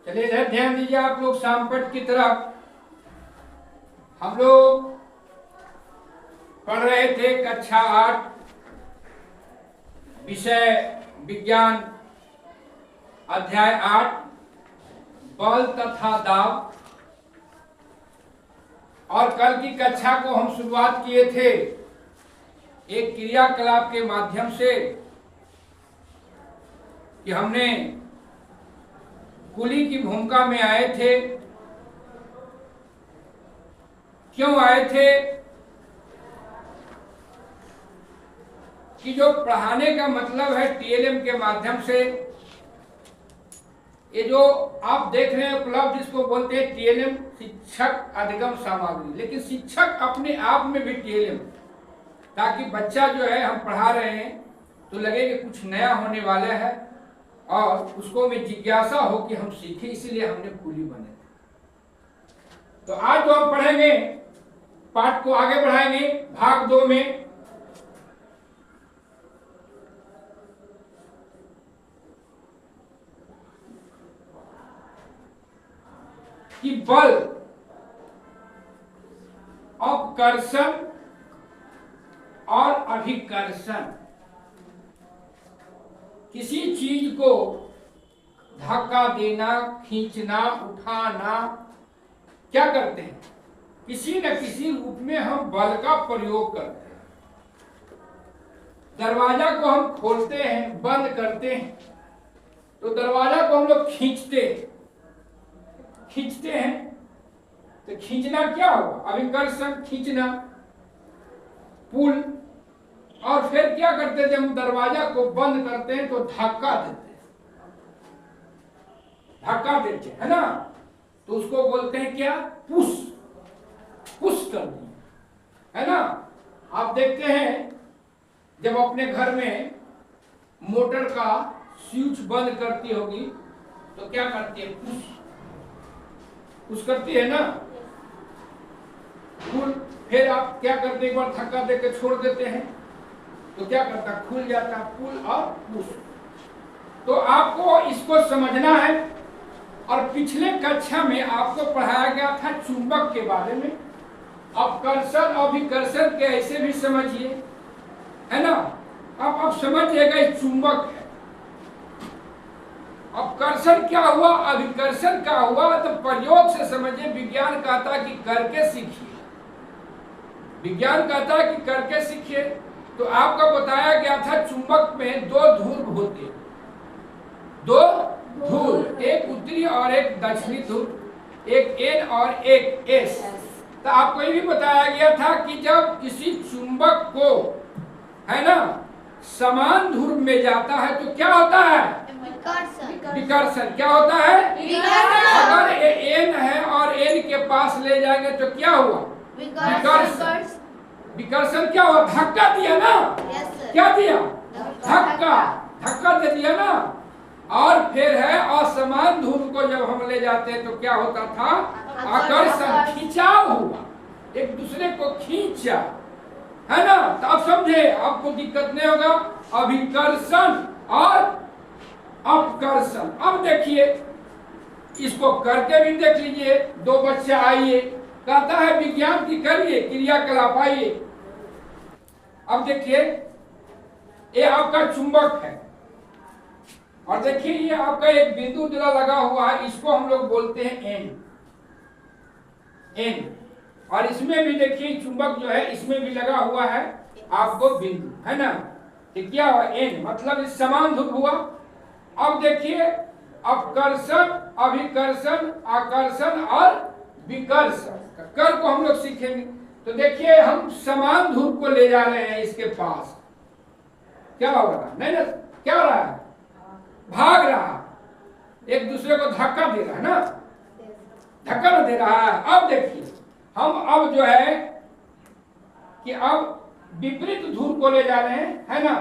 चलिए इधर ध्यान दीजिए आप लोग शामपट की तरफ। हम लोग पढ़ रहे थे कक्षा 8 विषय विज्ञान अध्याय 8 बल तथा दाब। और कल की कक्षा को हम शुरुआत किए थे एक क्रियाकलाप के माध्यम से कि हमने कुली की भूमिका में आए थे। क्यों आए थे? कि जो पढ़ाने का मतलब है टीएलएम के माध्यम से, ये जो आप देख रहे हैं उपलब्ध, इसको बोलते हैं टीएलएम, शिक्षक अधिगम सामग्री। लेकिन शिक्षक अपने आप में भी टीएलएम, ताकि बच्चा जो है हम पढ़ा रहे हैं तो लगे कि कुछ नया होने वाला है और उसको में जिज्ञासा हो कि हम सीखें, इसीलिए हमने कुली बने। तो आज जो हम पढ़ेंगे, पाठ को आगे बढ़ाएंगे भाग 2 में। कि बल, अपकर्षण और अभिकर्षण, किसी चीज को धक्का देना, खींचना, उठाना, क्या करते हैं? किसी न किसी रूप में हम बल का प्रयोग करते हैं। दरवाजा को हम खोलते हैं, बंद करते हैं, तो दरवाजा को हम लोग खींचते हैं। तो खींचना क्या हुआ? अभिकर्षण, खींचना, पुल। और फिर क्या करते थे? हम दरवाजा को बंद करते हैं तो धक्का देते है ना। तो उसको बोलते हैं क्या? पुश कर दिया, है ना। आप देखते हैं जब अपने घर में मोटर का स्विच बंद करती होगी तो क्या करती है? पुश करती है ना। पुल। फिर आप क्या करते? एक बार धक्का देकर छोड़ देते हैं तो क्या करता? खुल जाता। पुल और पुश। तो आपको इसको समझना है। और पिछले कक्षा में आपको पढ़ाया गया था चुंबक के बारे में। अपकर्षण अभिकर्षण के ऐसे भी समझिए, है ना। अब समझिएगा ये चुंबक है। अपकर्षण क्या हुआ, अभिकर्षण क्या हुआ, तो प्रयोग से समझिए। विज्ञान कहता कि करके सीखिए, विज्ञान कहता कि करके सीखिए। तो आपको बताया गया था चुंबक में 2 ध्रुव होते हैं, 2 ध्रुव, एक उत्तरी और एक दक्षिणी ध्रुव, एक N और एक S। तो आपको ये भी बताया गया था कि जब किसी चुंबक को, है ना, समान ध्रुव में जाता है तो क्या होता है? विकर्षण। क्या होता है? अगर ये N है और N के पास ले जाएंगे तो क्या हुआ? विकर्षण। विकर्षण क्या हुआ? धक्का दिया ना। क्या दिया? धक्का दे दिया ना। और फिर है असमान ध्रुव को जब हम ले जाते हैं तो क्या होता था? आकर्षण, खिंचाव हुआ, एक दूसरे को खींचा, है ना। तो आप समझे, आपको दिक्कत नहीं होगा। अभिकर्षण और अपकर्षण। अब देखिए, इसको करके भी देख लीजिए। 2 बच्चे आइए, कहता है विज्ञान की करिए क्रियाकलाप, आइए। अब देखिए, ये आपका चुंबक है और देखिए ये आपका एक बिंदु जरा लगा हुआ है, इसको हम लोग बोलते हैं N। और इसमें भी देखिए चुंबक जो है इसमें भी लगा हुआ है आपको बिंदु, है ना। तो क्या हुआ? N, मतलब इस समान ध्रुव हुआ। अब देखिए अपकर्षण, अभिकर्षण, आकर्षण और विकर्षण कर को हम लोग सीखेंगे। तो देखिए हम समान ध्रुव को ले जा रहे हैं इसके पास, क्या हो रहा है? नहीं ना, क्या हो रहा है? भाग रहा, एक दूसरे को धक्का दे रहा है ना, धक्का न दे रहा है। अब देखिए हम अब जो है कि अब विपरीत ध्रुव को ले जा रहे हैं, है ना।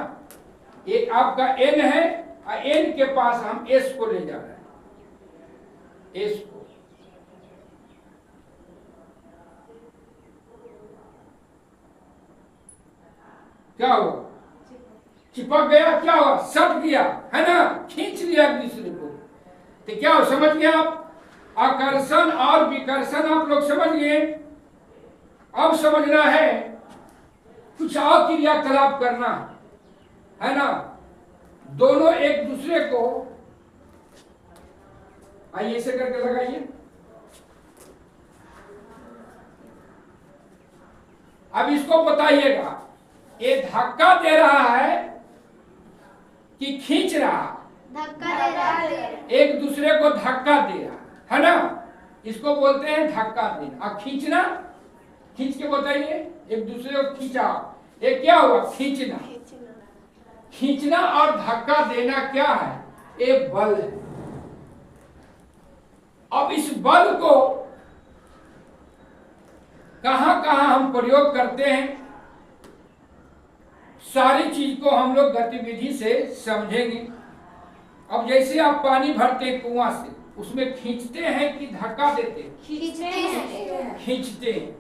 ये आपका N है और N के पास हम S को ले जा रहे हैं, S को। क्या हुआ? चिपक गया। क्या हुआ? सट गया, है ना, खींच लिया एक दूसरे को। तो क्या हो? समझ गया आप? आकर्षण और विकर्षण आप लोग समझ गए। अब समझना है कुछ और क्रियाकलाप करना है ना। दोनों एक दूसरे को, आइए ऐसे करके लगाइए। अब इसको बताइएगा, ये धक्का दे रहा है कि खींच रहा? धक्का दे रहा है। एक दूसरे को धक्का दे रहा है ना, इसको बोलते हैं धक्का देना। और खींचना, खींच के बताइए, एक दूसरे को खींचा, ये क्या हुआ? खींचना। खींचना और धक्का देना क्या है? ये बल है। अब इस बल को कहां कहां हम प्रयोग करते हैं, सारी चीज को हम लोग गतिविधि से समझेंगे। अब जैसे आप पानी भरते हैं कुआं से, उसमें खींचते हैं कि धक्का देते हैं? खींचते हैं।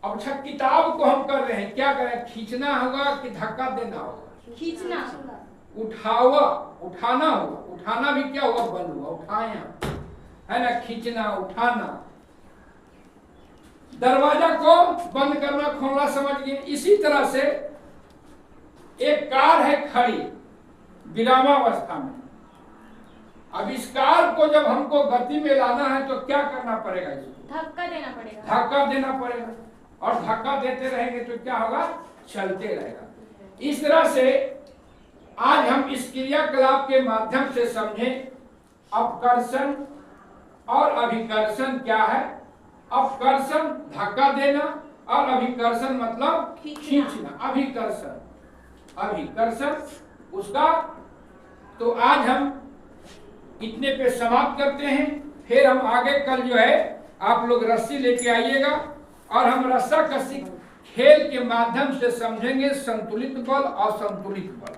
अब अच्छा, किताब को हम कर रहे हैं, क्या करें? खींचना होगा कि धक्का देना होगा? खींचना। उठाना होगा। उठाना भी क्या हुआ? बल हुआ, उठाया है ना, खींचना, उठाना। दरवाजा को बंद करना, खोलना, समझ गए। इसी तरह से एक कार है खड़ी विरामावस्था में। अब इस कार को जब हमको गति में लाना है तो क्या करना पड़ेगा? इसको धक्का देना पड़ेगा। धक्का देना पड़ेगा, और धक्का देते रहेंगे तो क्या होगा? चलते रहेगा। इस तरह से आज हम इस क्रियाकलाप के माध्यम से समझें अपकर्षण और अभिकर्षण क्या है। अपकर्षण धक्का देना, और अभिकर्षण मतलब खींचना। अभिकर्षण उसका। तो आज हम इतने पे समाप्त करते हैं। फिर हम आगे कल जो है आप लोग रस्सी लेके आइएगा, और हम रस्सा कसी खेल के माध्यम से समझेंगे संतुलित बल और असंतुलित बल।